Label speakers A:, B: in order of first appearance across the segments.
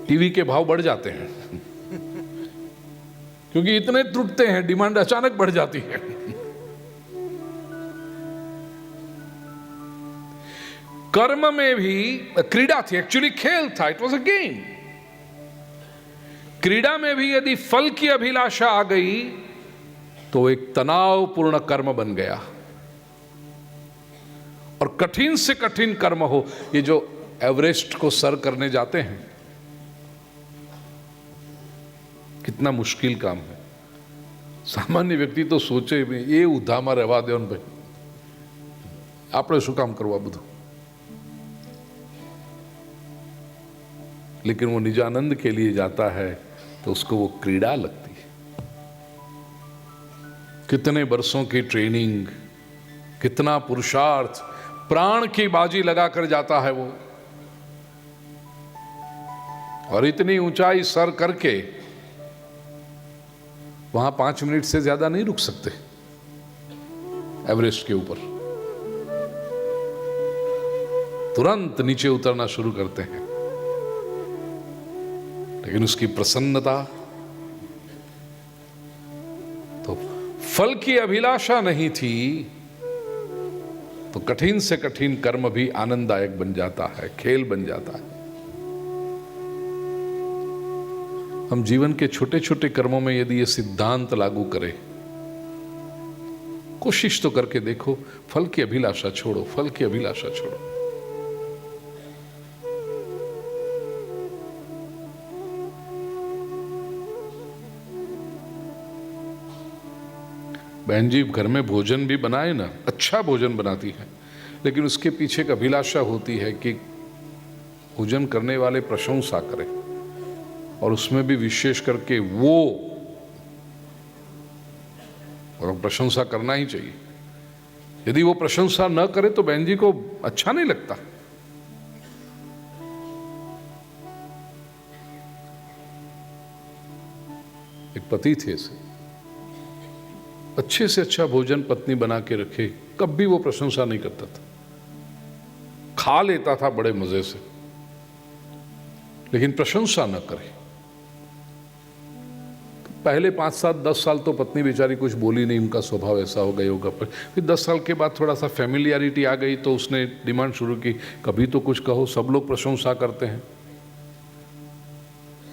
A: TV के भाव बढ़ जाते हैं क्योंकि इतने टूटते हैं, डिमांड अचानक बढ़ जाती है। कर्म में भी क्रीड़ा थी, एक्चुअली खेल था, इट वॉज अ गेम। क्रीड़ा में भी यदि फल की अभिलाषा आ गई तो एक तनावपूर्ण कर्म बन गया। और कठिन से कठिन कर्म हो, ये जो एवरेस्ट को सर करने जाते हैं, कितना मुश्किल काम है। सामान्य व्यक्ति तो सोचे भी ये उधामा रहवा दे भाई, आपने शू काम करवा બધું। लेकिन वो निजानंद के लिए जाता है तो उसको वो क्रीड़ा लगती है। कितने वर्षों की ट्रेनिंग, कितना पुरुषार्थ, प्राण की बाजी लगाकर जाता है वो, और इतनी ऊंचाई सर करके वहां 5 मिनट से ज्यादा नहीं रुक सकते एवरेस्ट के ऊपर, तुरंत नीचे उतरना शुरू करते हैं। लेकिन उसकी प्रसन्नता, तो फल की अभिलाषा नहीं थी तो कठिन से कठिन कर्म भी आनंददायक बन जाता है, खेल बन जाता है। हम जीवन के छोटे छोटे कर्मों में यदि ये सिद्धांत लागू करें, कोशिश तो करके देखो, फल की अभिलाषा छोड़ो, फल की अभिलाषा छोड़ो। बहन जी घर में भोजन भी बनाए ना, अच्छा भोजन बनाती है, लेकिन उसके पीछे एक अभिलाषा होती है कि भोजन करने वाले प्रशंसा करें, और उसमें भी विशेष करके वो, और प्रशंसा करना ही चाहिए। यदि वो प्रशंसा न करे तो बहन जी को अच्छा नहीं लगता। एक पति थे ऐसे, अच्छे से अच्छा भोजन पत्नी बना के रखे, कभी वो प्रशंसा नहीं करता था, खा लेता था बड़े मजे से, लेकिन प्रशंसा न करे। पहले 5, 7, 10 साल तो पत्नी बेचारी कुछ बोली नहीं, उनका स्वभाव ऐसा हो गया होगा। फिर 10 साल के बाद थोड़ा सा फैमिलियरिटी आ गई तो उसने डिमांड शुरू की, कभी तो कुछ कहो, सब लोग प्रशंसा करते हैं।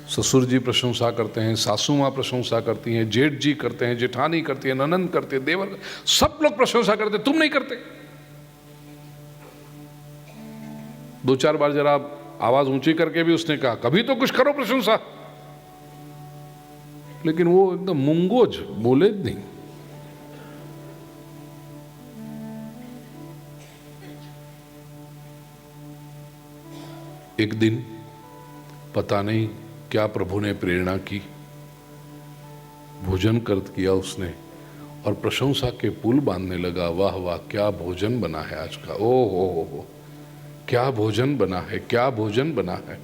A: ससुर जी प्रशंसा करते हैं, सासू माँ प्रशंसा करती हैं, जेठ जी करते हैं, जेठानी करती है, ननंद करते हैं, देवर, सब लोग प्रशंसा करते, तुम नहीं करते। 2-4 बार जरा आवाज ऊंची करके भी उसने कहा, कभी तो कुछ करो प्रशंसा, लेकिन वो एकदम मुंगोज, बोले नहीं। एक दिन पता नहीं क्या प्रभु ने प्रेरणा की, भोजन कर किया उसने और प्रशंसा के पुल बांधने लगा। वाह वाह, क्या भोजन बना है आज का, ओ हो, क्या भोजन बना है, क्या भोजन बना है।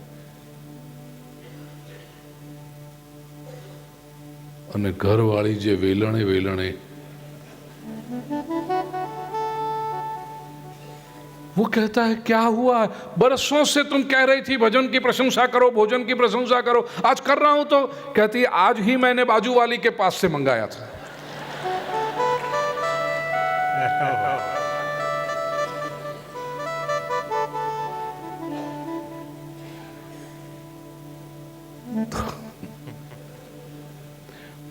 A: અને ઘરવાળી જે વેલણે વેલણે, वो कहता है क्या हुआ, बरसों से तुम कह रही थी भजन की प्रशंसा करो, भोजन की प्रशंसा करो, आज कर रहा हूं। तो कहती है आज ही मैंने बाजू वाली के पास से मंगाया था।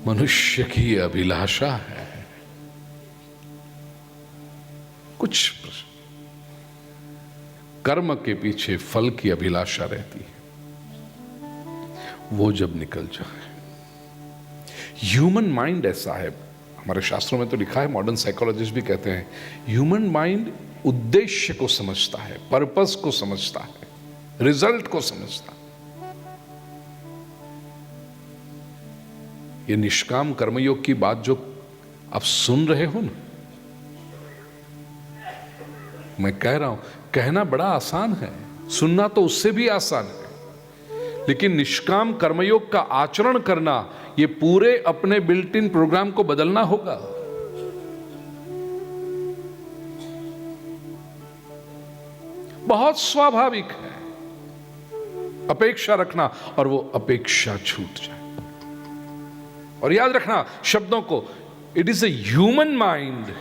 A: मनुष्य की अभिलाषा है, कुछ कर्म के पीछे फल की अभिलाषा रहती है, वो जब निकल जाए। ह्यूमन माइंड ऐसा है, हमारे शास्त्रों में तो लिखा है, मॉडर्न साइकोलॉजिस्ट भी कहते हैं, ह्यूमन माइंड उद्देश्य को समझता है, पर्पस को समझता है, रिजल्ट को समझता है। ये निष्काम कर्मयोग की बात जो आप सुन रहे हो ना, मैं कह रहा हूं, कहना बड़ा आसान है, सुनना तो उससे भी आसान है, लेकिन निष्काम कर्मयोग का आचरण करना, ये पूरे अपने बिल्ट इन प्रोग्राम को बदलना होगा। बहुत स्वाभाविक है, अपेक्षा रखना और वो अपेक्षा छूट जाए। और याद रखना शब्दों को, it is a human mind.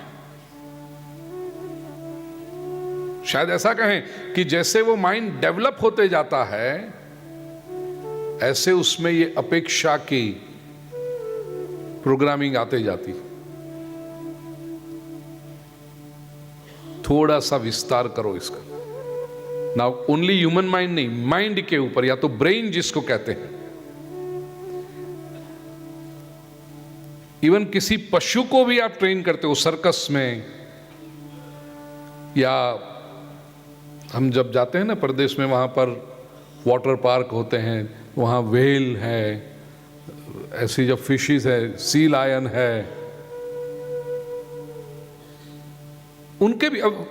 A: शायद ऐसा कहें कि जैसे वो माइंड डेवलप होते जाता है, ऐसे उसमें ये अपेक्षा की प्रोग्रामिंग आते जाती। थोड़ा सा विस्तार करो इसका। ना ओनली ह्यूमन माइंड नहीं, माइंड के ऊपर, या तो ब्रेन जिसको कहते हैं। इवन किसी पशु को भी आप ट्रेन करते हो सर्कस में, या हम जब जाते हैं ना प्रदेश में, वहां पर वाटर पार्क होते हैं, वहां व्हेल है, ऐसी जब फिशेस है, सी लायन है, उनके भी अब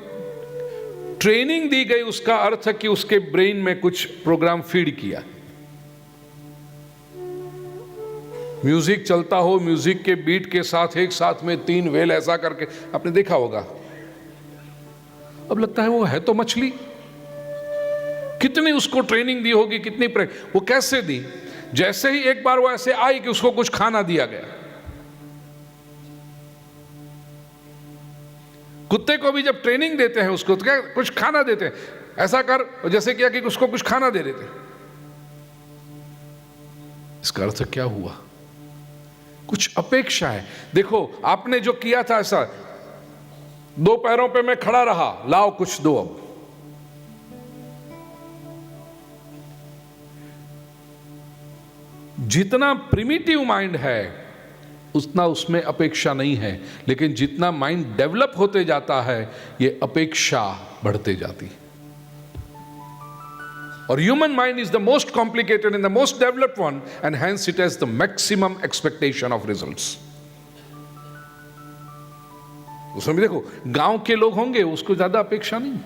A: ट्रेनिंग दी गई। उसका अर्थ है कि उसके ब्रेन में कुछ प्रोग्राम फीड किया। म्यूजिक चलता हो, म्यूजिक के बीट के साथ एक साथ में 3 व्हेल ऐसा करके आपने देखा होगा। अब लगता है वो है तो मछली, कितनी उसको ट्रेनिंग दी होगी, कितनी वो कैसे दी? जैसे ही एक बार वो ऐसे आई कि उसको कुछ खाना दिया गया। कुत्ते को भी जब ट्रेनिंग देते हैं उसको तो क्या कुछ खाना देते हैं, ऐसा कर, जैसे किया कि उसको कुछ खाना दे देते हैं। इसका अर्थ क्या हुआ? कुछ अपेक्षा है। देखो आपने जो किया था ऐसा, 2 पैरों पे मैं खड़ा रहा, लाओ कुछ दो। अब जितना प्रिमिटिव माइंड है उतना उसमें अपेक्षा नहीं है, लेकिन जितना माइंड डेवलप होते जाता है ये अपेक्षा बढ़ते जाती। और human mind is the most complicated and the most developed one, and hence it has the maximum expectation of results. उसमें भी देखो, गांव के लोग होंगे उसको ज्यादा अपेक्षा नहीं,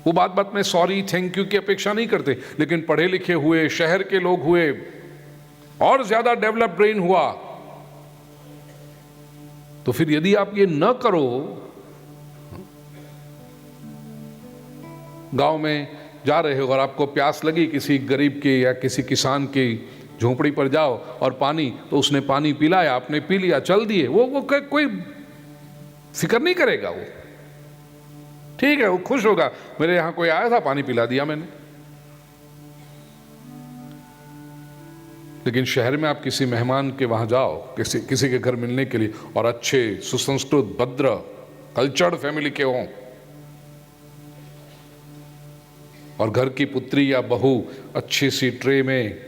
A: वो बात बात में सॉरी थैंक यू की अपेक्षा नहीं करते। लेकिन पढ़े लिखे हुए शहर के लोग हुए और ज्यादा डेवलप ब्रेन हुआ, तो फिर यदि आप ये न करो, गांव में जा रहे हो और आपको प्यास लगी, किसी गरीब की या किसी किसान की झोपड़ी पर जाओ और पानी, तो उसने पानी पिलाया, आपने पी लिया, चल दिए, वो कोई फिक्र नहीं करेगा। वो ठीक है, वो खुश होगा, मेरे यहां कोई आया था, पानी पिला दिया मैंने। लेकिन शहर में आप किसी मेहमान के वहां जाओ, किसी के घर मिलने के लिए, और अच्छे सुसंस्कृत भद्र कल्चर्ड फैमिली के हों, और घर की पुत्री या बहू अच्छी सी ट्रे में,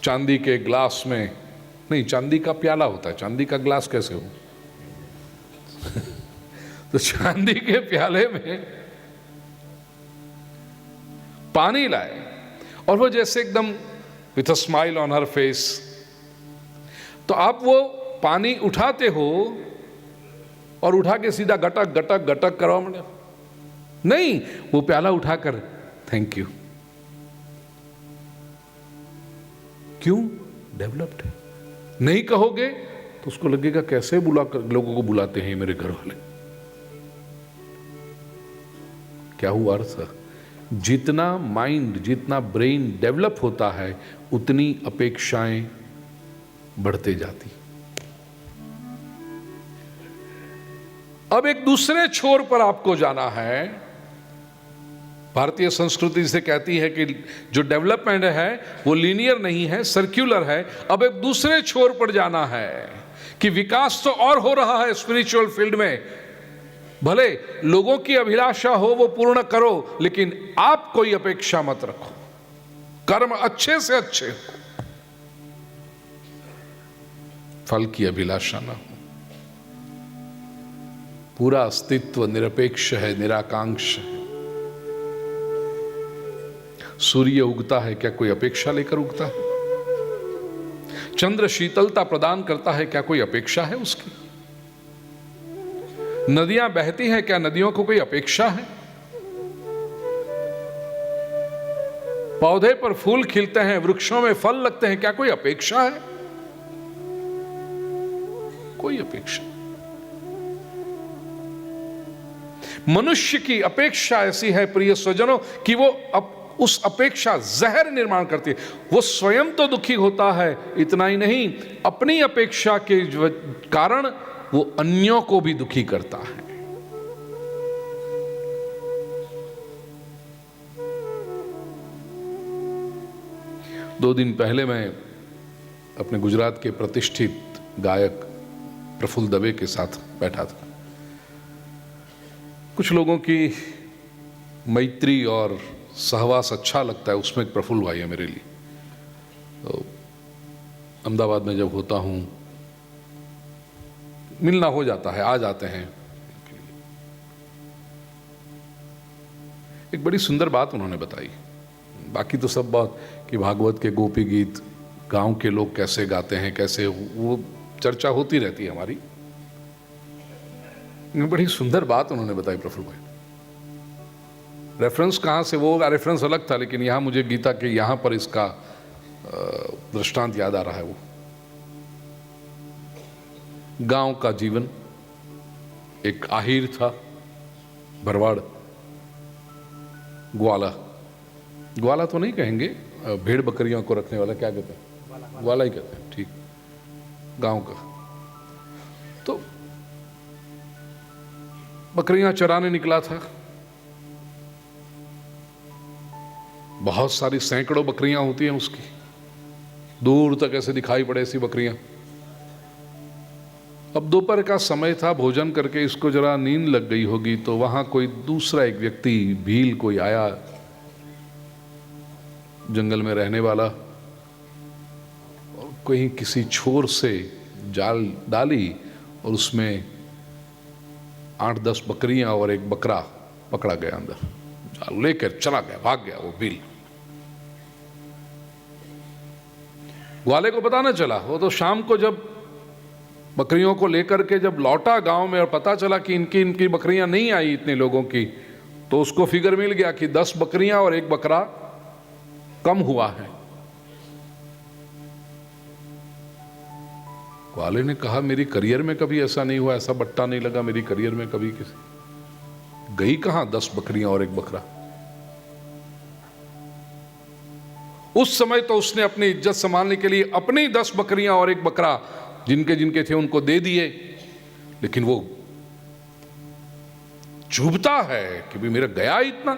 A: चांदी के ग्लास में, नहीं चांदी का प्याला होता है, चांदी का ग्लास कैसे हो तो चांदी के प्याले में पानी लाए, और वो जैसे एकदम with a smile on her face, तो आप वो पानी उठाते हो और उठा के सीधा गटक गटक गटक करो, नहीं, वो प्याला उठाकर थैंक यू। क्यों? डेवलप्ड है। नहीं कहोगे तो उसको लगेगा कैसे लोगों को बुलाते हैं मेरे घर वाले। क्या हुआ अर्थ? जितना माइंड, जितना ब्रेन डेवलप होता है उतनी अपेक्षाएं बढ़ते जाती। अब एक दूसरे छोर पर आपको जाना है। भारतीय संस्कृति से कहती है कि जो डेवलपमेंट है वो लीनियर नहीं है, सर्कुलर है। अब एक दूसरे छोर पर जाना है कि विकास तो और हो रहा है स्पिरिचुअल फील्ड में, भले लोगों की अभिलाषा हो वो पूर्ण करो, लेकिन आप कोई अपेक्षा मत रखो, कर्म अच्छे से अच्छे हो, फल की अभिलाषा ना हो। पूरा अस्तित्व निरपेक्ष है, निराकांक्ष है। सूर्य उगता है, क्या कोई अपेक्षा लेकर उगता है? चंद्र शीतलता प्रदान करता है, क्या कोई अपेक्षा है उसकी? नदियां बहती हैं, क्या नदियों को कोई अपेक्षा है? पौधे पर फूल खिलते हैं, वृक्षों में फल लगते हैं, क्या कोई अपेक्षा है? कोई अपेक्षा। मनुष्य की अपेक्षा ऐसी है प्रिय स्वजनों कि वो उस अपेक्षा जहर निर्माण करती है। वो स्वयं तो दुखी होता है, इतना ही नहीं, अपनी अपेक्षा के कारण वो अन्यों को भी दुखी करता है। दो दिन पहले मैं अपने गुजरात के प्रतिष्ठित गायक प्रफुल्ल दवे के साथ बैठा था। कुछ लोगों की मैत्री और सहवास अच्छा लगता है, उसमें एक प्रफुल्ल भाई है मेरे लिए। तो अहमदाबाद में जब होता हूँ मिलना हो जाता है, आ जाते हैं। एक बड़ी सुंदर बात उन्होंने बताई, बाकी तो सब बात कि भागवत के गोपी गीत गांव के लोग कैसे गाते हैं, कैसे, वो चर्चा होती रहती है हमारी। बड़ी सुंदर बात उन्होंने बताई प्रफुल्ल भाई। रेफरेंस कहाँ से, वो रेफरेंस अलग था, लेकिन यहाँ मुझे गीता के यहाँ पर इसका दृष्टांत याद आ रहा है। वो गांव का जीवन, एक आहिर था, भरवाड़, ग्वाला, ग्वाला तो नहीं कहेंगे, भेड़ बकरियों को रखने वाला, क्या कहते हैं, ग्वाला ही कहते हैं, ठीक, गांव का। तो बकरियां चराने निकला था। बहुत सारी सैकड़ों बकरियां होती हैं उसकी, दूर तक ऐसे दिखाई पड़े ऐसी बकरियां। अब दोपहर का समय था, भोजन करके इसको जरा नींद लग गई होगी, तो वहां कोई दूसरा एक व्यक्ति, भील कोई आया, जंगल में रहने वाला, और कहीं किसी छोर से जाल डाली और उसमें 8-10 बकरियां और एक बकरा पकड़ा गया अंदर। जाल लेकर चला गया, भाग गया वो भील। ग्वाले को पता न चला। वो तो शाम को जब बकरियों को लेकर के जब लौटा गांव में और पता चला कि इनकी बकरियां नहीं आई इतने लोगों की, तो उसको फिगर मिल गया कि 10 बकरियां और एक बकरा कम हुआ है। ग्वाले ने कहा, मेरी करियर में कभी ऐसा नहीं हुआ, ऐसा बट्टा नहीं लगा मेरी करियर में कभी किसी। गई कहां 10 बकरियां और एक बकरा। उस समय तो उसने अपनी इज्जत संभालने के लिए अपनी 10 बकरियां और एक बकरा जिनके जिनके थे उनको दे दिए, लेकिन वो चुभता है कि भी मेरा गया इतना।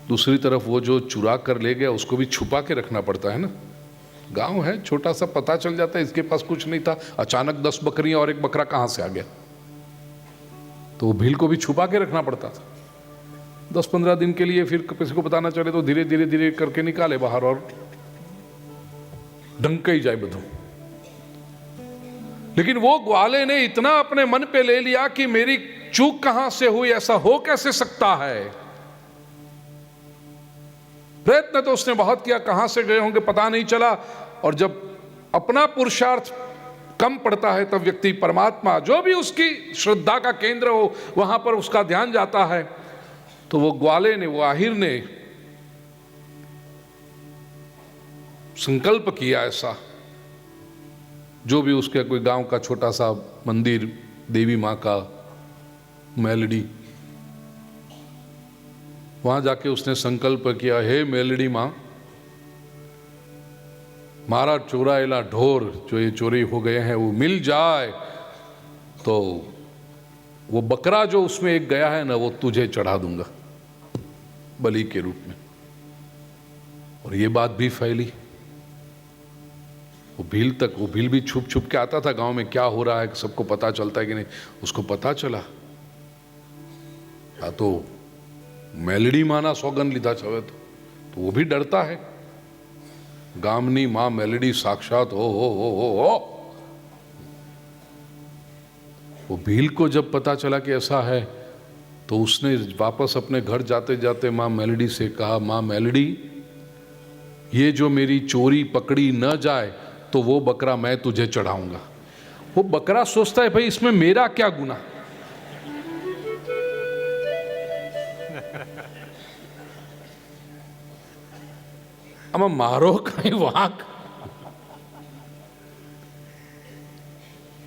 A: दूसरी तरफ वो जो चुरा कर ले गया उसको भी छुपा के रखना पड़ता है ना। गांव है छोटा सा, पता चल जाता है इसके पास कुछ नहीं था, अचानक 10 बकरियां और एक बकरा कहां से आ गया, तो भील को भी छुपा के रखना पड़ता था। 10-15 दिन के लिए, फिर किसी को पता ना चले तो धीरे धीरे धीरे करके निकाले बाहर और डंक ही जाए बधू। लेकिन वो ग्वाले ने इतना अपने मन पे ले लिया कि मेरी चूक कहां से हुई, ऐसा हो कैसे सकता है। प्रयत्न तो उसने बहुत किया, कहां से गए होंगे पता नहीं चला। और जब अपना पुरुषार्थ कम पड़ता है तब व्यक्ति परमात्मा, जो भी उसकी श्रद्धा का केंद्र हो, वहां पर उसका ध्यान जाता है। तो वो ग्वाले ने, वो आहिर ने संकल्प किया ऐसा, जो भी उसके कोई गांव का छोटा सा मंदिर, देवी मां का मेलडी, वहां जाके उसने संकल्प किया, हे मेलडी मां, मारा चुराएला ढोर जो ये चोरी हो गए हैं वो मिल जाए तो वो बकरा जो उसमें एक गया है ना, वो तुझे चढ़ा दूंगा बलि के रूप में। और ये बात भी फैली, वो भील भी छुप छुप के आता था गांव में, क्या हो रहा है सबको पता चलता है कि नहीं। उसको पता चला, या तो मेलडी माना सौगन लीधा छवे तो वो भी डरता है। गामनी मां मेलडी साक्षात हो। वो भील को जब पता चला कि ऐसा है, तो उसने वापस अपने घर जाते जाते मां मेलडी से कहा, मां मेलडी, ये जो मेरी चोरी पकड़ी न जाए तो वो बकरा मैं तुझे चढ़ाऊंगा। वो बकरा सोचता है, भाई इसमें मेरा क्या गुनाह। मारो कहीं वाक।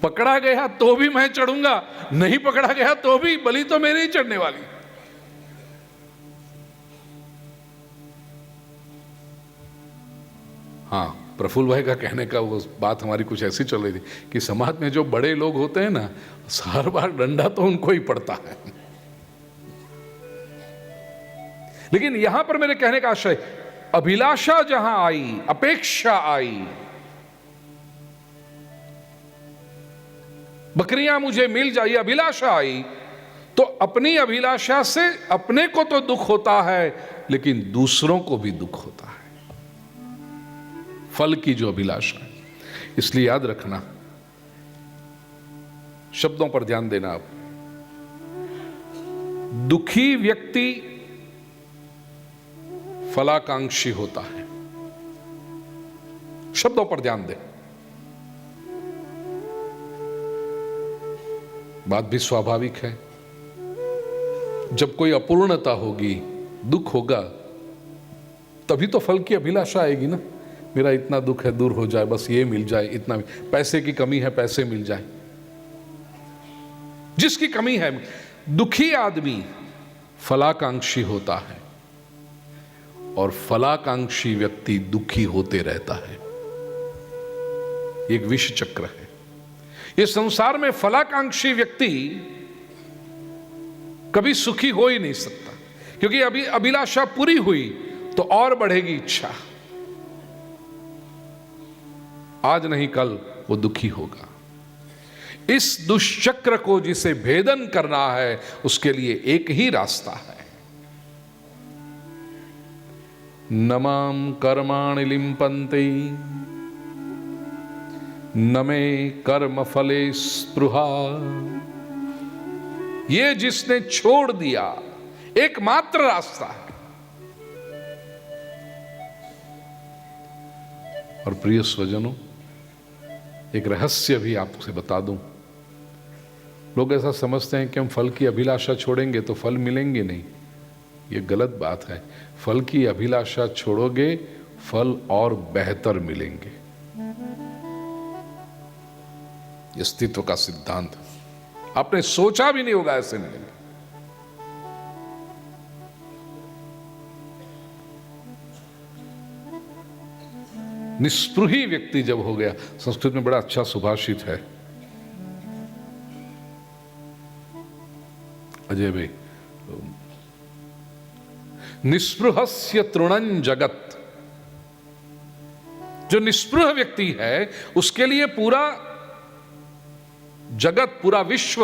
A: पकड़ा गया तो भी मैं चढ़ूंगा, नहीं पकड़ा गया तो भी बलि तो मेरी ही चढ़ने वाली। हाँ, प्रफुल्ल भाई का कहने का वो बात हमारी कुछ ऐसी चल रही थी कि समाज में जो बड़े लोग होते हैं ना, हर बार डंडा तो उनको ही पड़ता है। लेकिन यहां पर मेरे कहने का आशय, अभिलाषा जहां आई, अपेक्षा आई, बकरियां मुझे मिल जाए, अभिलाषा आई, तो अपनी अभिलाषा से अपने को तो दुख होता है, लेकिन दूसरों को भी दुख होता है, फल की जो अभिलाषा है। इसलिए याद रखना, शब्दों पर ध्यान देना। आप, दुखी व्यक्ति फलाकांक्षी होता है। शब्दों पर ध्यान दें। बात भी स्वाभाविक है, जब कोई अपूर्णता होगी, दुख होगा, तभी तो फल की अभिलाषा आएगी ना। मेरा इतना दुख है, दूर हो जाए, बस ये मिल जाए, इतना पैसे की कमी है, पैसे मिल जाए, जिसकी कमी है। दुखी आदमी फलाकांक्षी होता है, और फलाकांक्षी व्यक्ति दुखी होते रहता है। एक विष चक्र है। ये संसार में फलाकांक्षी व्यक्ति कभी सुखी हो ही नहीं सकता, क्योंकि अभी अभिलाषा पूरी हुई तो और बढ़ेगी इच्छा, आज नहीं कल वो दुखी होगा। इस दुष्चक्र को जिसे भेदन करना है, उसके लिए एक ही रास्ता है, नमाम कर्माणि लिम्पन्ते न मे कर्म फले स्पृहा। ये जिसने छोड़ दिया, एकमात्र रास्ता है। और प्रिय स्वजनों, एक रहस्य भी आपसे बता दूं। लोग ऐसा समझते हैं कि हम फल की अभिलाषा छोड़ेंगे तो फल मिलेंगे नहीं। ये गलत बात है। फल की अभिलाषा छोड़ोगे, फल और बेहतर मिलेंगे। ये अस्तित्व का सिद्धांत, आपने सोचा भी नहीं होगा ऐसे मिलेंगे। निस्पृही व्यक्ति जब हो गया, संस्कृत में बड़ा अच्छा सुभाषित है, अजय भाई, निस्पृहस्य तृणं जगत। जो निस्पृह व्यक्ति है, उसके लिए पूरा जगत, पूरा विश्व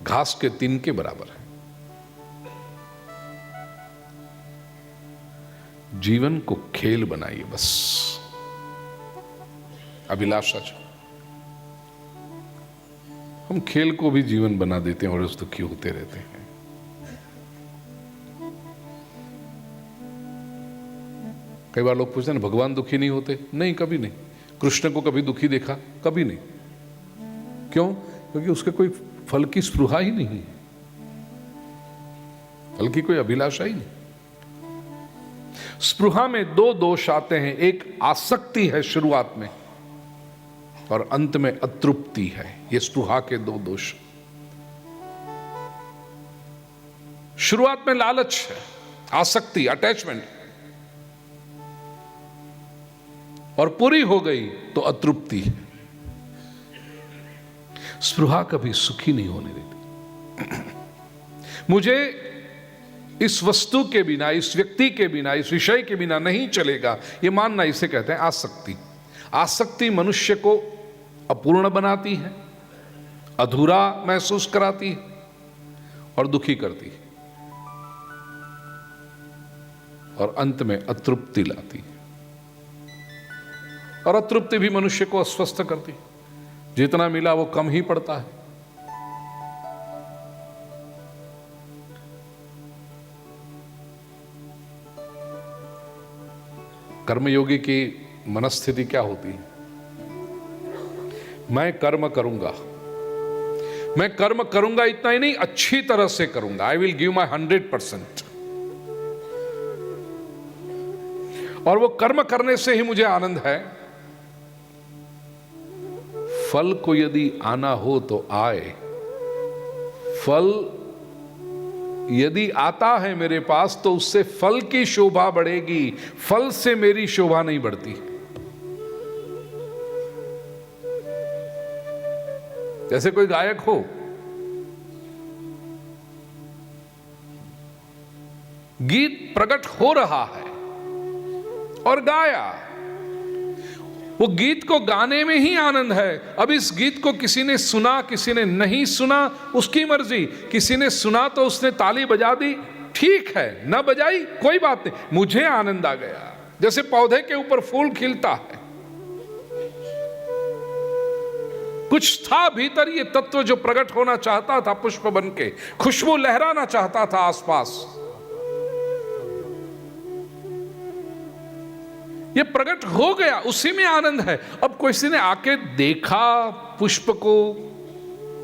A: घास के तिन के बराबर है। जीवन को खेल बनाइए बस, अभिलाषा छो। हम खेल को भी जीवन बना देते हैं और उस दुखी होते रहते हैं। कई बार लोग पूछते हैं भगवान दुखी नहीं होते? नहीं, कभी नहीं। कृष्ण को कभी दुखी देखा? कभी नहीं। क्यों? क्योंकि उसके कोई फल की स्पृहा ही नहीं, फल की कोई अभिलाषा ही नहीं। स्पृहा में दो दोष आते हैं, एक आसक्ति है शुरुआत में, और अंत में अतृप्ति है। ये स्पृहा के दो दोष। शुरुआत में लालच है, आसक्ति, अटैचमेंट, और पूरी हो गई तो अतृप्ति है। स्पृहा कभी सुखी नहीं होने देती। मुझे इस वस्तु के बिना, इस व्यक्ति के बिना, इस विषय के बिना नहीं चलेगा, ये मानना, इसे कहते हैं आसक्ति। आसक्ति मनुष्य को अपूर्ण बनाती है, अधूरा महसूस कराती है और दुखी करती है, और अंत में अतृप्ति लाती है। और अतृप्ति भी मनुष्य को अस्वस्थ करती है। जितना मिला वो कम ही पड़ता है। कर्मयोगी की मनस्थिति क्या होती है? मैं कर्म करूंगा, मैं कर्म करूंगा, इतना ही नहीं, अच्छी तरह से करूंगा। I will give my 100%। और वो कर्म करने से ही मुझे आनंद है, फल को यदि आना हो तो आए, फल यदि आता है मेरे पास तो उससे फल की शोभा बढ़ेगी, फल से मेरी शोभा नहीं बढ़ती। जैसे कोई गायक हो, गीत प्रकट हो रहा है और गाया, वो गीत को गाने में ही आनंद है। अब इस गीत को किसी ने सुना, किसी ने नहीं सुना, उसकी मर्जी। किसी ने सुना तो उसने ताली बजा दी, ठीक है, ना बजाई कोई बात नहीं, मुझे आनंद आ गया। जैसे पौधे के ऊपर फूल खिलता है, कुछ था भीतर ये तत्व जो प्रकट होना चाहता था, पुष्प बनके खुशबू लहराना चाहता था आसपास, ये प्रकट हो गया, उसी में आनंद है। अब किसी ने आके देखा पुष्प को,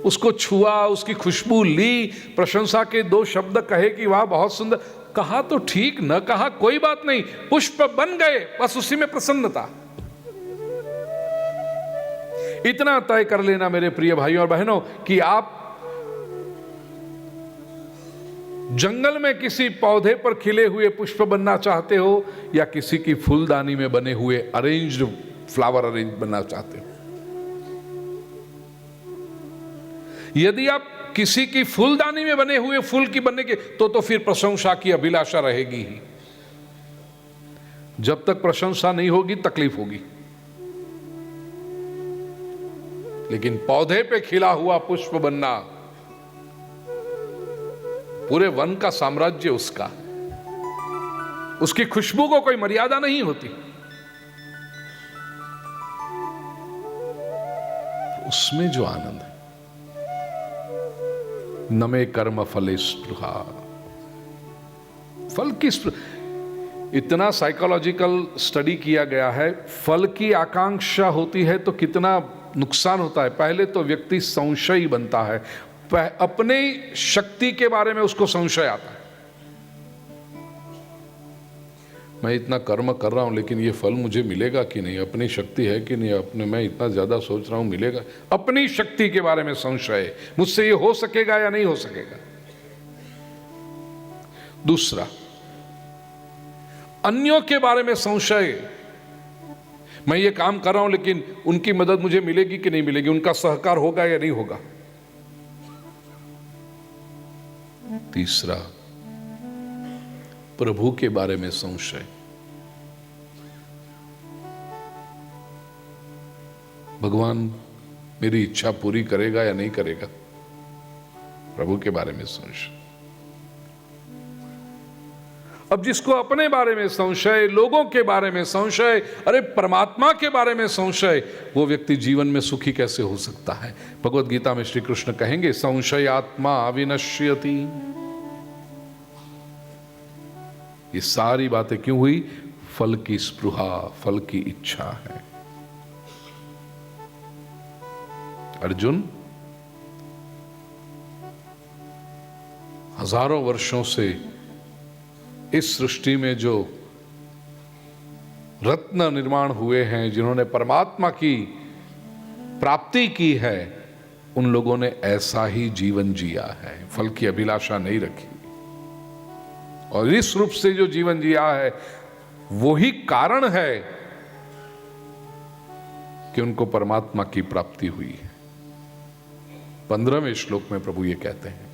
A: उसको छुआ, उसकी खुशबू ली, प्रशंसा के दो शब्द कहे कि वाह बहुत सुंदर, कहा तो ठीक, न कहा कोई बात नहीं, पुष्प बन गए, बस उसी में प्रसन्नता। इतना तय कर लेना मेरे प्रिय भाइयों और बहनों कि आप जंगल में किसी पौधे पर खिले हुए पुष्प बनना चाहते हो या किसी की फूलदानी में बने हुए अरेंज्ड फ्लावर अरेंज बनना चाहते हो। यदि आप किसी की फूलदानी में बने हुए फूल की बनने के तो फिर प्रशंसा की अभिलाषा रहेगी ही। जब तक प्रशंसा नहीं होगी तकलीफ होगी। लेकिन पौधे पे खिला हुआ पुष्प बनना, पूरे वन का साम्राज्य उसका, उसकी खुशबू को कोई मर्यादा नहीं होती, उसमें जो आनंद है। नमे कर्म फले स्पृहा, फल की इतना साइकोलॉजिकल स्टडी किया गया है। फल की आकांक्षा होती है तो कितना नुकसान होता है। पहले तो व्यक्ति संशयी बनता है, अपने शक्ति के बारे में उसको संशय आता है। मैं इतना कर्म कर रहा हूं लेकिन ये फल मुझे मिलेगा कि नहीं, अपनी शक्ति है कि नहीं, अपने मैं इतना ज्यादा सोच रहा हूं मिलेगा, अपनी शक्ति के बारे में संशय, मुझसे ये हो सकेगा या नहीं हो सकेगा। दूसरा, अन्यों के बारे में संशय, मैं ये काम कर रहा हूं लेकिन उनकी मदद मुझे मिलेगी कि नहीं मिलेगी, उनका सहकार होगा या नहीं होगा। तीसरा, प्रभु के बारे में संशय, भगवान मेरी इच्छा पूरी करेगा या नहीं करेगा, प्रभु के बारे में संशय। अब जिसको अपने बारे में संशय, लोगों के बारे में संशय, अरे परमात्मा के बारे में संशय, वो व्यक्ति जीवन में सुखी कैसे हो सकता है। भगवत गीता में श्री कृष्ण कहेंगे संशयात्मा अविनश्यति। ये सारी बातें क्यों हुई? फल की स्पृहा, फल की इच्छा है। अर्जुन हजारों वर्षों से इस सृष्टि में जो रत्न निर्माण हुए हैं, जिन्होंने परमात्मा की प्राप्ति की है, उन लोगों ने ऐसा ही जीवन जिया है, फल की अभिलाषा नहीं रखी। और इस रूप से जो जीवन जिया है वही कारण है कि उनको परमात्मा की प्राप्ति हुई है। 15वें श्लोक में प्रभु ये कहते हैं,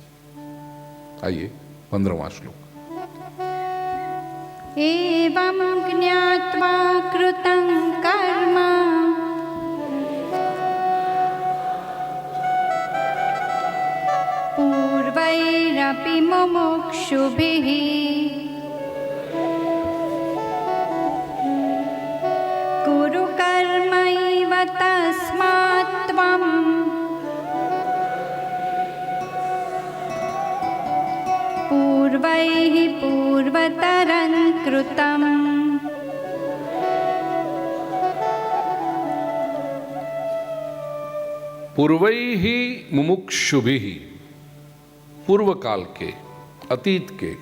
A: आइए 15वां श्लोक।
B: एवं ज्ञात्वा कृतं कर्म पूर्वैरपि मुमुक्षुभिः कुरु कर्मैव तस्मात् त्वं पूर्वैः पूर्वतरं कृतम्।
A: पूर्वैः मुमुक्षुभिः, पूर्व काल के, अतीत के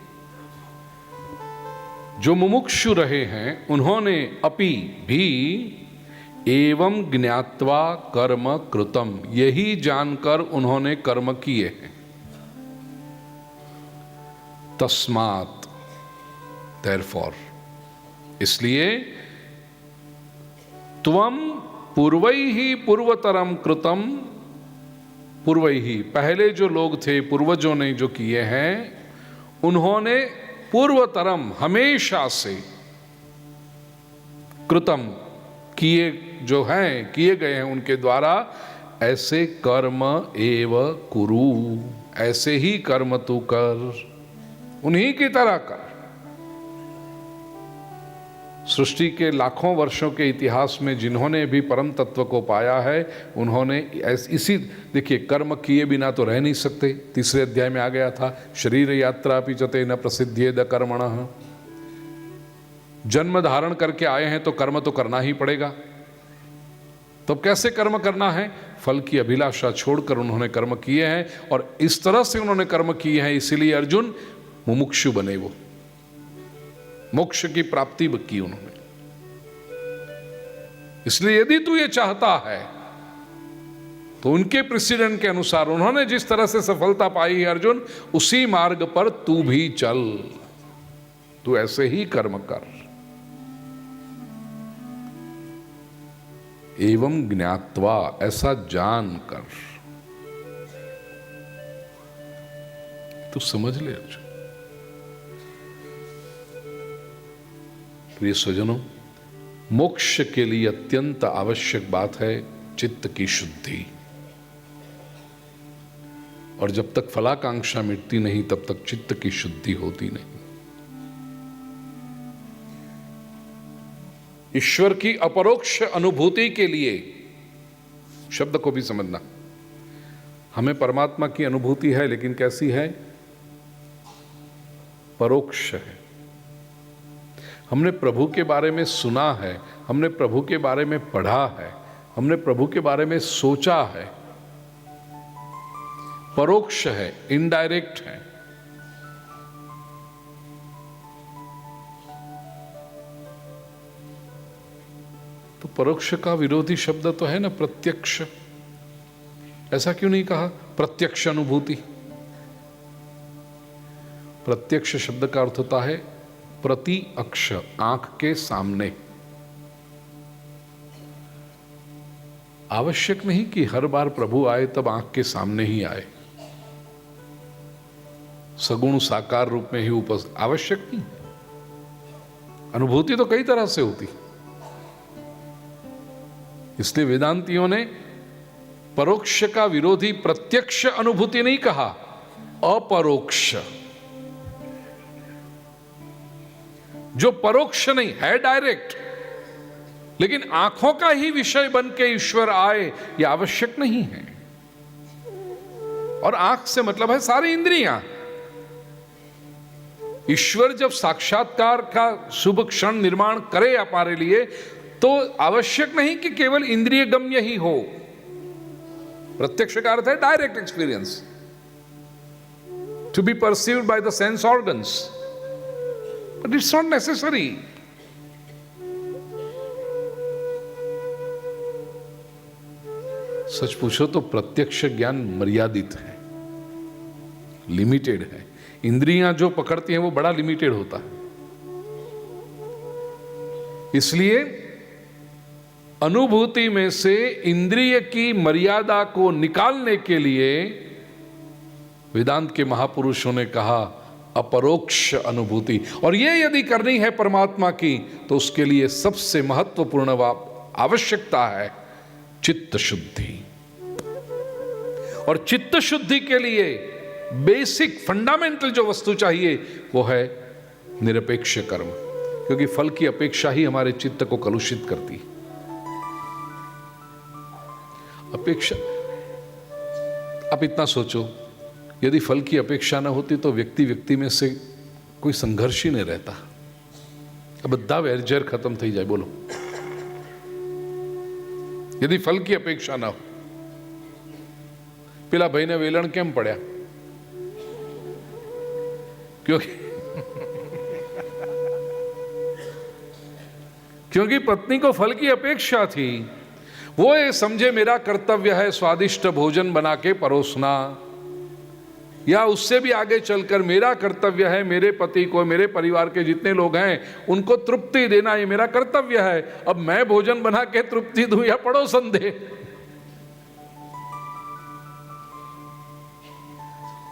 A: जो मुमुक्षु रहे हैं, उन्होंने अपि भी एवं ज्ञात्वा कर्म कृतम, यही जानकर उन्होंने कर्म किए हैं। तस्मात्, देयरफॉर, इसलिए त्वम पूर्वैहि पूर्वतरम कृतम, पूर्वैहि पहले जो लोग थे, पूर्वजों ने जो किए हैं, उन्होंने पूर्वतरम हमेशा से, कृतम किए जो हैं, किए गए हैं उनके द्वारा, ऐसे कर्म एव कुरु, ऐसे ही कर्म तू कर, उन्हीं की तरह कर। सृष्टि के लाखों वर्षों के इतिहास में जिन्होंने भी परम तत्व को पाया है, उन्होंने इसी, देखिए, कर्म किए बिना तो रह नहीं सकते। तीसरे अध्याय में आ गया था, शरीर यात्रा पिचते न प्रसिद्धेद कर्मणः, जन्म धारण करके आए हैं तो कर्म तो करना ही पड़ेगा। तो कैसे कर्म करना है? फल की अभिलाषा छोड़कर उन्होंने कर्म किए हैं, और इस तरह से उन्होंने कर्म किए हैं, इसीलिए अर्जुन मुमुक्षु बने, वो मोक्ष की प्राप्ति की उन्होंने। इसलिए यदि तू ये चाहता है तो उनके प्रेसिडेंट के अनुसार उन्होंने जिस तरह से सफलता पाई है अर्जुन, उसी मार्ग पर तू भी चल, तू ऐसे ही कर्म कर। एवं ज्ञात्वा, ऐसा जान कर, तू समझ ले अर्जुन। प्रिय स्वजनों, मोक्ष के लिए अत्यंत आवश्यक बात है चित्त की शुद्धि, और जब तक फलाकांक्षा मिटती नहीं तब तक चित्त की शुद्धि होती नहीं। ईश्वर की अपरोक्ष अनुभूति के लिए, शब्द को भी समझना, हमें परमात्मा की अनुभूति है, लेकिन कैसी है? परोक्ष है। हमने प्रभु के बारे में सुना है, हमने प्रभु के बारे में पढ़ा है, हमने प्रभु के बारे में सोचा है, परोक्ष है, इनडायरेक्ट है। तो परोक्ष का विरोधी शब्द तो है ना प्रत्यक्ष। ऐसा क्यों नहीं कहा प्रत्यक्ष अनुभूति? प्रत्यक्ष शब्द का अर्थ होता है प्रति अक्ष, आंख के सामने। आवश्यक नहीं कि हर बार प्रभु आए तब आंख के सामने ही आए, सगुण साकार रूप में ही उपस्थित, आवश्यक नहीं। अनुभूति तो कई तरह से होती, इसलिए वेदांतियों ने परोक्ष का विरोधी प्रत्यक्ष अनुभूति नहीं कहा, अपरोक्ष। जो परोक्ष नहीं है, डायरेक्ट, लेकिन आंखों का ही विषय बन के ईश्वर आए, यह आवश्यक नहीं है। और आंख से मतलब है सारी इंद्रियां। ईश्वर जब साक्षात्कार का शुभ क्षण निर्माण करे हमारे लिए, तो आवश्यक नहीं कि केवल इंद्रिय गम्य ही हो। प्रत्यक्ष का अर्थ है direct experience, to be perceived by the sense organs, but it's not necessary. सच पूछो तो प्रत्यक्ष ज्ञान मर्यादित है, लिमिटेड है। इंद्रियां जो पकड़ती हैं वो बड़ा लिमिटेड होता है। इसलिए अनुभूति में से इंद्रिय की मर्यादा को निकालने के लिए वेदांत के महापुरुषों ने कहा अपरोक्ष अनुभूति। और ये यदि करनी है परमात्मा की, तो उसके लिए सबसे महत्वपूर्ण आवश्यकता है चित्त शुद्धि। और चित्त शुद्धि के लिए बेसिक फंडामेंटल जो वस्तु चाहिए वो है निरपेक्ष कर्म, क्योंकि फल की अपेक्षा ही हमारे चित्त को कलुषित करती है। अपेक्षा, आप इतना सोचो, यदि फल की अपेक्षा ना होती तो व्यक्ति व्यक्ति में से कोई संघर्ष ही नहीं रहता। अब બધા વેરઝેર खत्म થઈ જાય। बोलो, यदि फल की अपेक्षा ना हो, પેલા ભાઈને વેલણ કેમ પડ્યા? क्योंकि पत्नी को फल की अपेक्षा थी, वो ये समझे मेरा कर्तव्य है स्वादिष्ट भोजन बना के परोसना, या उससे भी आगे चलकर मेरा कर्तव्य है मेरे पति को, मेरे परिवार के जितने लोग हैं उनको तृप्ति देना, ये मेरा कर्तव्य है। अब मैं भोजन बना के तृप्ति दूं या पड़ोसन दे,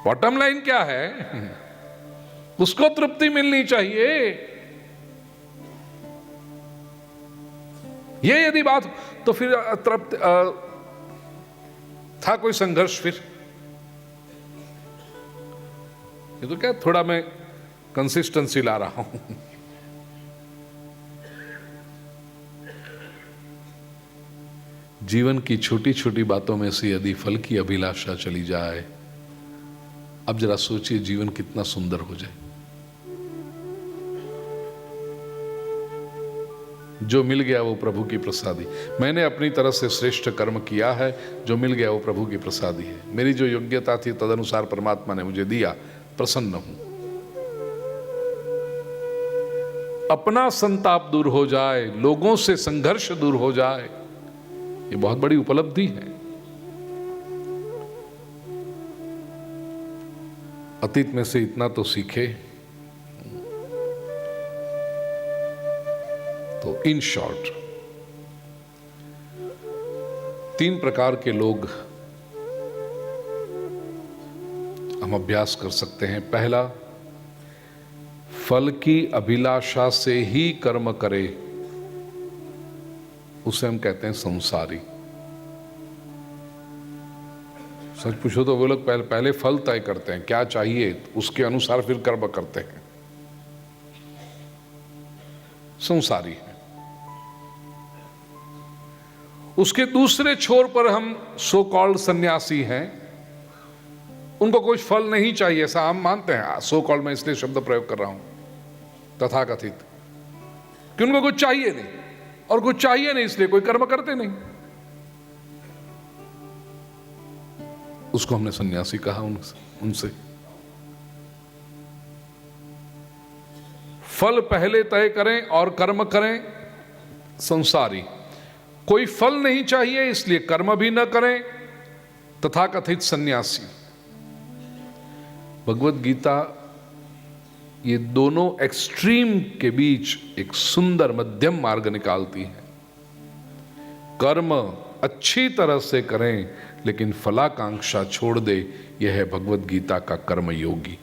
A: बॉटम लाइन क्या है? उसको तृप्ति मिलनी चाहिए। ये यदि बात, तो फिर तृप्त था कोई संघर्ष? फिर ये तो क्या, थोड़ा मैं कंसिस्टेंसी ला रहा हूं। जीवन की छोटी छोटी बातों में से यदि फल की अभिलाषा चली जाए, अब जरा सोचिए जीवन कितना सुंदर हो जाए। जो मिल गया वो प्रभु की प्रसादी। मैंने अपनी तरफ से श्रेष्ठ कर्म किया है, जो मिल गया वो प्रभु की प्रसादी है। मेरी जो योग्यता थी तदनुसार परमात्मा ने मुझे दिया, प्रसन्न हूं। अपना संताप दूर हो जाए, लोगों से संघर्ष दूर हो जाए, ये बहुत बड़ी उपलब्धि है। अतीत में से इतना तो सीखे। तो इन शॉर्ट 3 प्रकार के लोग हम अभ्यास कर सकते हैं। पहला, फल की अभिलाषा से ही कर्म करे, उसे हम कहते हैं संसारी। सच पूछो तो वो लोग पहले फल तय करते हैं, क्या चाहिए, उसके अनुसार फिर कर्म करते हैं। संसारी है। उसके दूसरे छोर पर हम सो कॉल्ड सन्यासी हैं, उनको कुछ फल नहीं चाहिए, ऐसा हम मानते हैं। सो कॉल्ड में इसलिए शब्द प्रयोग कर रहा हूं, तथाकथित, कि उनको कुछ चाहिए नहीं, और कुछ चाहिए नहीं इसलिए कोई कर्म करते नहीं। उसको हमने सन्यासी कहा उनसे। फल पहले तय करें और कर्म करें, संसारी। कोई फल नहीं चाहिए इसलिए कर्म भी न करें, तथाकथित सन्यासी। भगवत गीता ये दोनों एक्सट्रीम के बीच एक सुंदर मध्यम मार्ग निकालती है। कर्म अच्छी तरह से करें लेकिन फलाकांक्षा छोड़ दे, यह है भगवत गीता का कर्म योगी।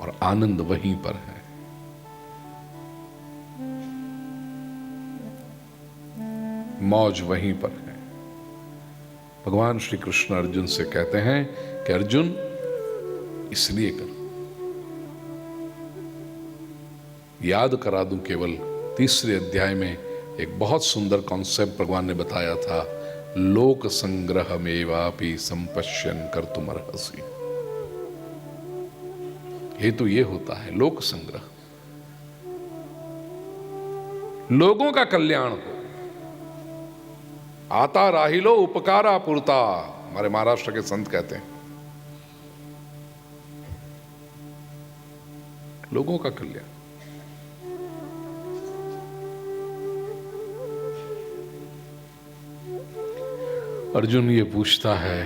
A: और आनंद वहीं पर है। मौज वहीं पर है। भगवान श्री कृष्ण अर्जुन से कहते हैं कि अर्जुन इसलिए कर, याद करा दूं, केवल 3रे अध्याय में एक बहुत सुंदर कॉन्सेप्ट भगवान ने बताया था, लोक संग्रह मेवापि संपश्यन कर्तुमर्हसि। हेतु ये होता है लोक संग्रह, लोगों का कल्याण हो। आता राहिलो उपकारा पुरता, हमारे महाराष्ट्र के संत कहते हैं, लोगों का कल्याण। अर्जुन ये पूछता है,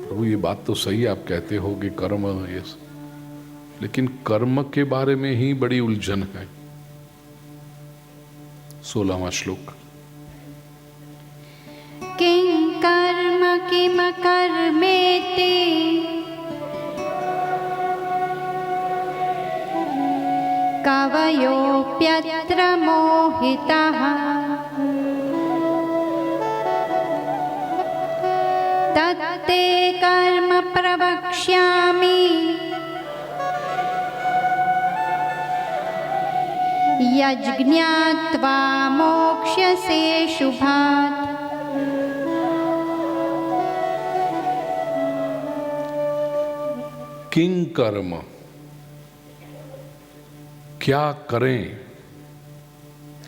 A: प्रभु ये बात तो सही आप कहते हो कि कर्म ये, लेकिन कर्म के बारे में ही बड़ी उलझन है। 16वां श्लोक।
B: किं कर्म किम कर्मेति कवयोप्यत्र मोहिताः तत्ते कर्म प्रवक्ष्यामि यज्ञात्वा मोक्ष्यसे शुभात्।
A: किं कर्म, क्या करें,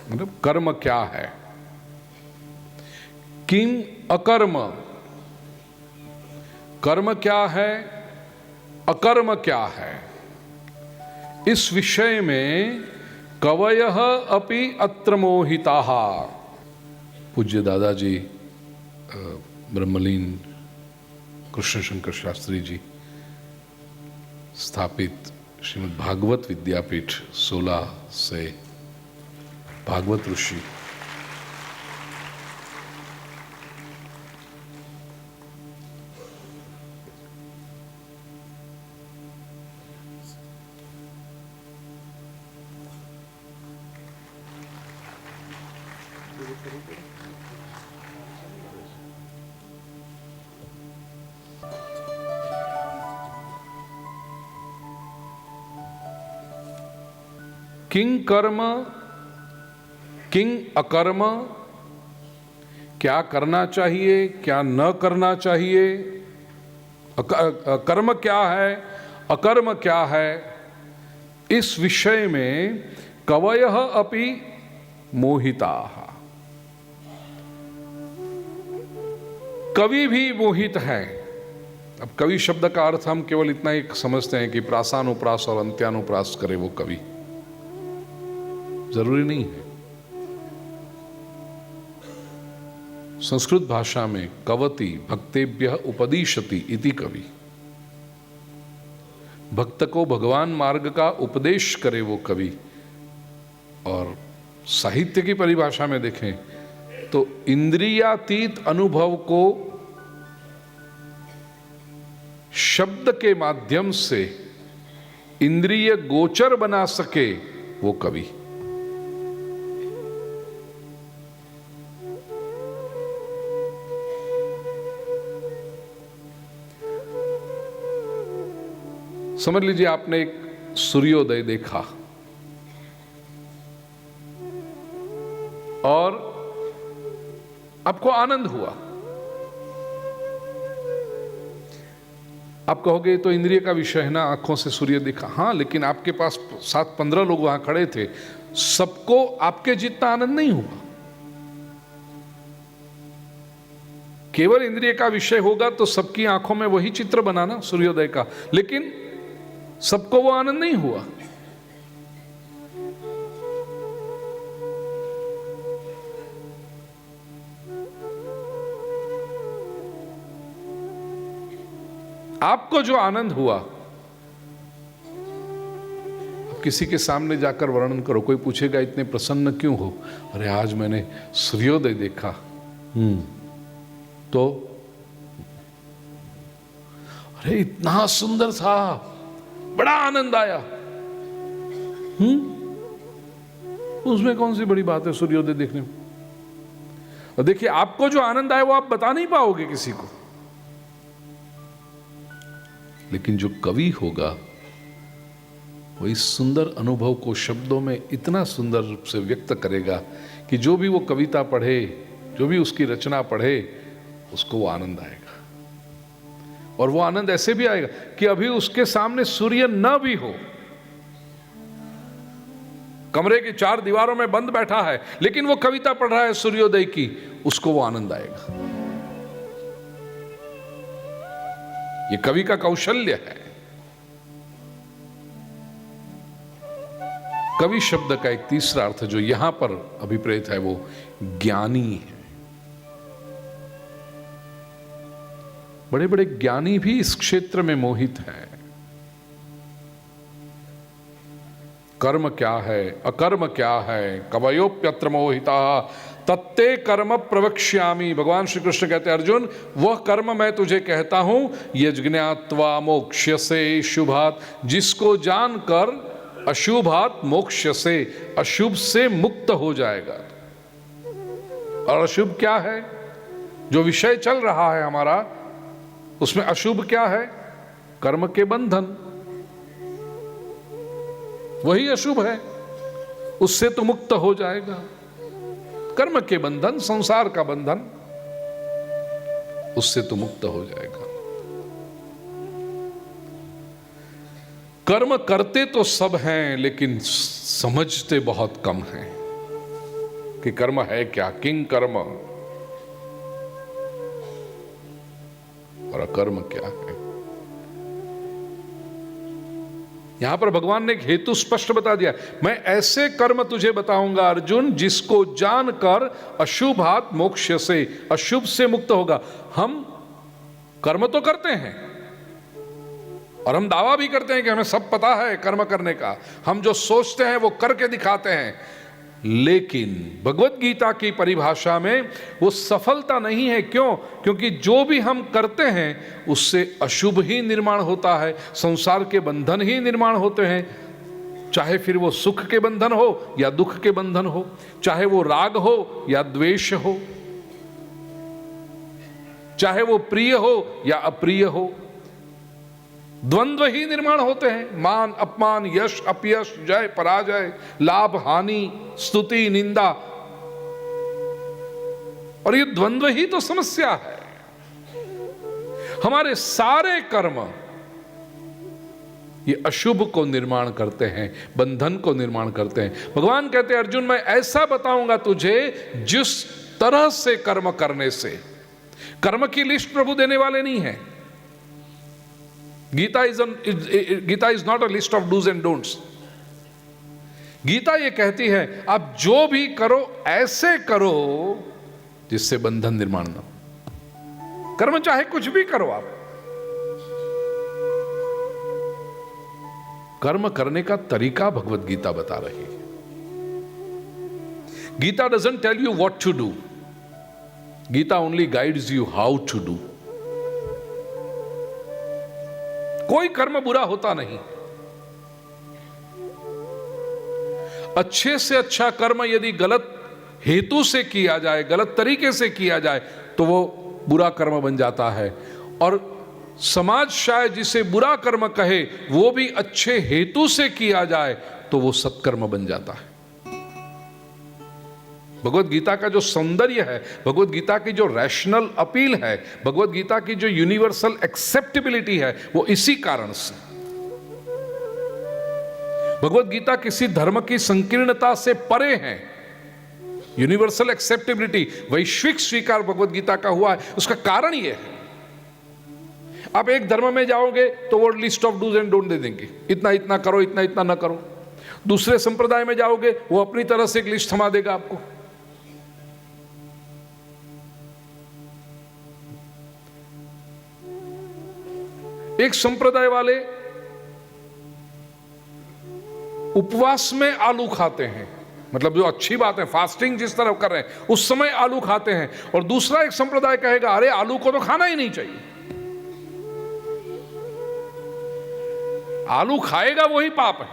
A: मतलब कर्म क्या है। किं अकर्म, कर्म क्या है, अकर्म क्या है। इस विषय में कवयः अपि अत्र मोहिताः। पूज्य दादाजी ब्रह्मलीन कृष्ण शंकर शास्त्री जी स्थापित श्रीमद् भागवत विद्यापीठ 16 से भागवत ऋषि किंग कर्म किंग अकर्म, क्या करना चाहिए क्या न करना चाहिए, कर्म क्या है अकर्म क्या है, इस विषय में कवयः अपि मोहिताः, कवि भी मोहित है। अब कवि शब्द का अर्थ हम केवल इतना ही समझते हैं कि प्रासानुप्रास और अंत्यानुप्रास करे वो कवि, जरूरी नहीं है। संस्कृत भाषा में कवति भक्तेभ्यः उपदिशति इति कवि, भक्त को भगवान मार्ग का उपदेश करे वो कवि। और साहित्य की परिभाषा में देखें तो इंद्रियातीत अनुभव को शब्द के माध्यम से इंद्रिय गोचर बना सके वो कवि। समझ लीजिए आपने एक सूर्योदय देखा और आपको आनंद हुआ। आप कहोगे तो इंद्रिय का विषय है ना, आंखों से सूर्य दिखा। हाँ, लेकिन आपके पास 7-15 लोग वहां खड़े थे, सबको आपके जितना आनंद नहीं हुआ। केवल इंद्रिय का विषय होगा तो सबकी आंखों में वही चित्र बनाना सूर्योदय का, लेकिन सबको वो आनंद नहीं हुआ। आपको जो आनंद हुआ, अब किसी के सामने जाकर वर्णन करो, कोई पूछेगा इतने प्रसन्न क्यों हो? अरे आज मैंने सूर्योदय देखा। तो अरे इतना सुंदर था, बड़ा आनंद आया। उसमें कौन सी बड़ी बात है सूर्योदय देखने में? और देखिए, आपको जो आनंद आया वो आप बता नहीं पाओगे किसी को, लेकिन जो कवि होगा वो इस सुंदर अनुभव को शब्दों में इतना सुंदर रूप से व्यक्त करेगा कि जो भी वो कविता पढ़े, जो भी उसकी रचना पढ़े, उसको वो आनंद आएगा। और वो आनंद ऐसे भी आएगा कि अभी उसके सामने सूर्य न भी हो, कमरे की 4 दीवारों में बंद बैठा है, लेकिन वो कविता पढ़ रहा है सूर्योदय की, उसको वो आनंद आएगा। ये कवि का कौशल्य है। कवि शब्द का एक तीसरा अर्थ जो यहां पर अभिप्रेत है वो ज्ञानी है। बड़े बड़े ज्ञानी भी इस क्षेत्र में मोहित हैं। कर्म क्या है अकर्म क्या है, कवयोप्यत्र मोहिताः तत्ते कर्म प्रवक्ष्यामि। भगवान श्री कृष्ण कहते हैं, अर्जुन वह कर्म मैं तुझे कहता हूं, यज्ञात्वा मोक्ष्यसे शुभात्, जिसको जानकर अशुभात मोक्ष से, अशुभ से मुक्त हो जाएगा। और अशुभ क्या है? जो विषय चल रहा है हमारा, उसमें अशुभ क्या है? कर्म के बंधन, वही अशुभ है। उससे तो मुक्त हो जाएगा। कर्म के बंधन, संसार का बंधन, उससे तो मुक्त हो जाएगा। कर्म करते तो सब हैं, लेकिन समझते बहुत कम हैं कि कर्म है क्या, किंग कर्म और अकर्म क्या है। यहां पर भगवान ने एक हेतु स्पष्ट बता दिया, मैं ऐसे कर्म तुझे बताऊंगा अर्जुन जिसको जानकर अशुभात मोक्ष से, अशुभ से मुक्त होगा। हम कर्म तो करते हैं और हम दावा भी करते हैं कि हमें सब पता है कर्म करने का, हम जो सोचते हैं वो करके दिखाते हैं, लेकिन भगवत गीता की परिभाषा में वो सफलता नहीं है। क्यों? क्योंकि जो भी हम करते हैं उससे अशुभ ही निर्माण होता है, संसार के बंधन ही निर्माण होते हैं, चाहे फिर वो सुख के बंधन हो या दुख के बंधन हो, चाहे वो राग हो या द्वेष हो, चाहे वो प्रिय हो या अप्रिय हो, द्वंद्व ही निर्माण होते हैं। मान अपमान, यश अपयश, जय पराजय, लाभ हानि, स्तुति निंदा, और ये द्वंद्व ही तो समस्या है। हमारे सारे कर्म ये अशुभ को निर्माण करते हैं, बंधन को निर्माण करते हैं। भगवान कहते हैं अर्जुन मैं ऐसा बताऊंगा तुझे जिस तरह से कर्म करने से, कर्म की लिस्ट प्रभु देने वाले नहीं है। Gita is not a list of do's and don'ts. Gita ये कहती है आप जो भी करो ऐसे करो जिससे बंधन निर्माण ना हो। कर्म चाहे कुछ भी करो आप, कर्म करने का तरीका भगवत गीता बता रही है। Gita doesn't tell you what to do, Gita only guides you how to do. कोई कर्म बुरा होता नहीं। अच्छे से अच्छा कर्म यदि गलत हेतु से किया जाए, गलत तरीके से किया जाए तो वो बुरा कर्म बन जाता है, और समाज शायद जिसे बुरा कर्म कहे वो भी अच्छे हेतु से किया जाए तो वो सत्कर्म बन जाता है। भगवत गीता का जो सौंदर्य है, भगवत गीता की जो रैशनल अपील है, भगवत गीता की जो यूनिवर्सल एक्सेप्टेबिलिटी है, वो इसी कारण से। भगवत गीता किसी धर्म की संकीर्णता से परे है। यूनिवर्सल एक्सेप्टेबिलिटी, वैश्विक स्वीकार भगवत गीता का हुआ है। उसका कारण यह है, आप एक धर्म में जाओगे तो वो list of do's and don't दे देंगे, इतना इतना करो, इतना इतना ना करो। दूसरे संप्रदाय में जाओगे वो अपनी तरह से एक लिस्ट थमा देगा आपको। एक संप्रदाय वाले उपवास में आलू खाते हैं, मतलब जो अच्छी बात है, फास्टिंग जिस तरह कर रहे हैं उस समय आलू खाते हैं, और दूसरा एक संप्रदाय कहेगा अरे आलू को तो खाना ही नहीं चाहिए। आलू खाएगा वही पाप है,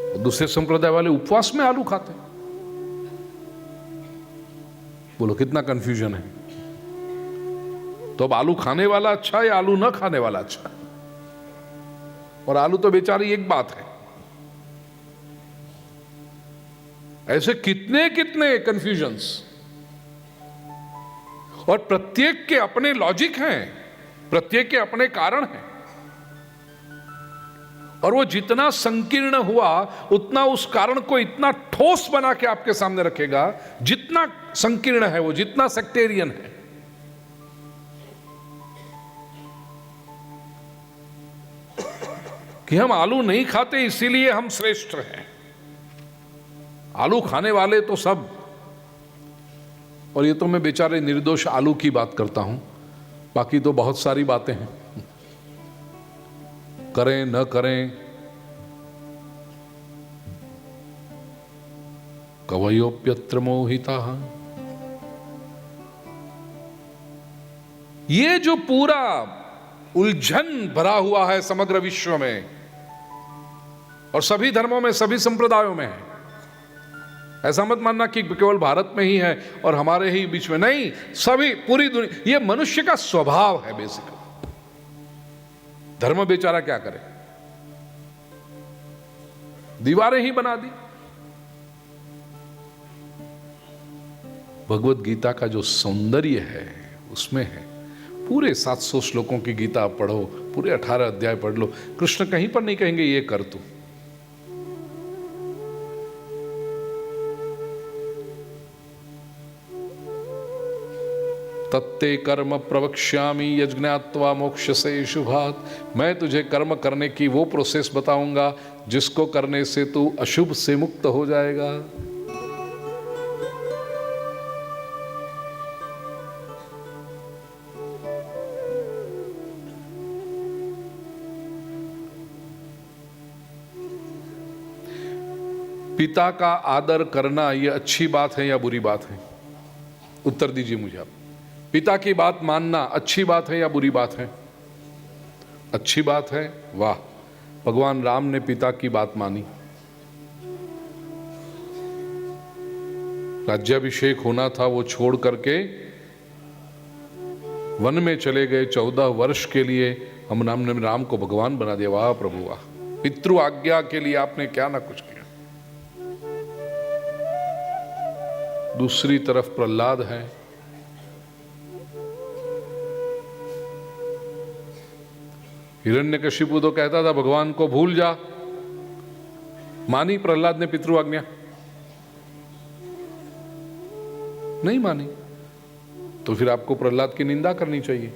A: और दूसरे संप्रदाय वाले उपवास में आलू खाते हैं। बोलो कितना कंफ्यूजन है। तो अब आलू खाने वाला अच्छा या आलू ना खाने वाला अच्छा? और आलू तो बेचारी एक बात है। ऐसे कितने कितने कंफ्यूजन्स, और प्रत्येक के अपने लॉजिक हैं, प्रत्येक के अपने कारण हैं, और वो जितना संकीर्ण हुआ उतना उस कारण को इतना ठोस बना के आपके सामने रखेगा, जितना संकीर्ण है वो, जितना सेक्टेरियन है। कि हम आलू नहीं खाते इसीलिए हम श्रेष्ठ हैं, आलू खाने वाले तो सब। और ये तो मैं बेचारे निर्दोष आलू की बात करता हूं, बाकी तो बहुत सारी बातें हैं, करें न करें। कवयोप्यत्र मोहिता। ये जो पूरा उलझन भरा हुआ है समग्र विश्व में, और सभी धर्मों में, सभी संप्रदायों में है। ऐसा मत मानना कि केवल भारत में ही है और हमारे ही बीच में, नहीं, सभी, पूरी दुनिया। ये मनुष्य का स्वभाव है बेसिकली। धर्म बेचारा क्या करे, दीवारें ही बना दी। भगवत गीता का जो सौंदर्य है उसमें है। पूरे 700 श्लोकों की गीता आप पढ़ो, पूरे 18 अध्याय पढ़ लो, कृष्ण कहीं पर नहीं कहेंगे ये कर तू। तत्ते कर्म प्रवक्ष्यामि यज्ञात्वा मोक्षसे शुभात्। मैं तुझे कर्म करने की वो प्रोसेस बताऊंगा जिसको करने से तू अशुभ से मुक्त हो जाएगा। पिता का आदर करना ये अच्छी बात है या बुरी बात है? उत्तर दीजिए मुझे आप। पिता की बात मानना अच्छी बात है या बुरी बात है? अच्छी बात है। वाह, भगवान राम ने पिता की बात मानी। राज्याभिषेक होना था, वो छोड़ करके वन में चले गए। 14 वर्ष के लिए हम राम को भगवान बना दिया। वाह प्रभु वाह, पितृ आज्ञा के लिए आपने क्या ना कुछ किया। दूसरी तरफ प्रहलाद है, हिरण्यकशिपु तो कहता था भगवान को भूल जा। मानी प्रहलाद ने पितृ आज्ञा? नहीं मानी। तो फिर आपको प्रहलाद की निंदा करनी चाहिए।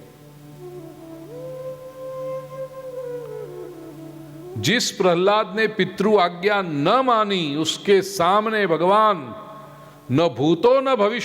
A: जिस प्रहलाद ने पितृ आज्ञा न मानी उसके सामने भगवान न भूतो न भविष्य